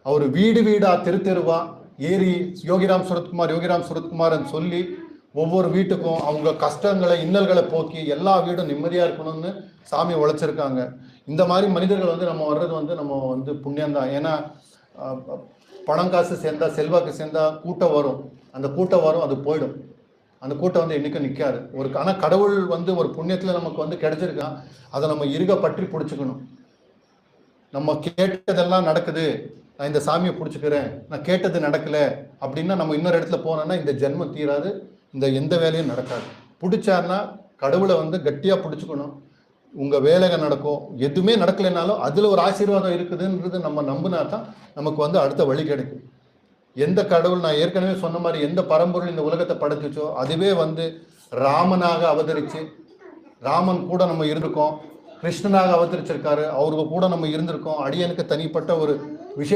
அவர் வீடு வீடா தெரு தெருவா ஏறி யோகிராம் சுரத்குமார்னு சொல்லி ஒவ்வொரு வீட்டுக்கும் அவங்க கஷ்டங்களை இன்னல்களை போக்கி எல்லா வீடும் நிம்மதியா இருக்கணும்னு சாமி உழைச்சிருக்காங்க. இந்த மாதிரி மனிதர்கள் வந்து நம்ம வர்றது வந்து நம்ம வந்து புண்ணியம்தான். ஏன்னா பணம் காசு சேர்ந்தா செல்வாக்கு சேர்ந்தா கூட்டம் வரும், அந்த கூட்டம் வரும், அது போயிடும். அந்த கூட்டம் வந்து என்னைக்கும் நிற்காது. ஆனால் கடவுள் வந்து ஒரு புண்ணியத்தில் நமக்கு வந்து கிடைச்சிருக்கான், அதை நம்ம இருக பற்றி பிடிச்சிக்கணும். நம்ம கேட்டதெல்லாம் நடக்குது, நான் இந்த சாமியை பிடிச்சிக்கிறேன், நான் கேட்டது நடக்கல அப்படின்னா நம்ம இன்னொரு இடத்துல போனோம்னா இந்த ஜென்மம் தீராது, இந்த எந்த வேலையும் நடக்காது. பிடிச்சாருன்னா கடவுளை வந்து கட்டியாக பிடிச்சிக்கணும். உங்கள் வேலைகள் நடக்கும். எதுவுமே நடக்கலைனாலும் அதில் ஒரு ஆசீர்வாதம் இருக்குதுன்றது நம்ம நம்பினா தான் நமக்கு வந்து அடுத்த வழி கிடைக்கும். எந்த கடவுள், நான் ஏற்கனவே சொன்ன மாதிரி எந்த பரம்பொருள் இந்த உலகத்தை படைச்சிச்சோ அதுவே வந்து ராமனாக அவதரிச்சு, ராமன் கூட நம்ம இருந்திருக்கோம், கிருஷ்ணனாக அவதரிச்சிருக்காரு, அவருக்கு கூட நம்ம இருந்திருக்கோம். அடியனுக்கு தனிப்பட்ட ஒரு விஷயம்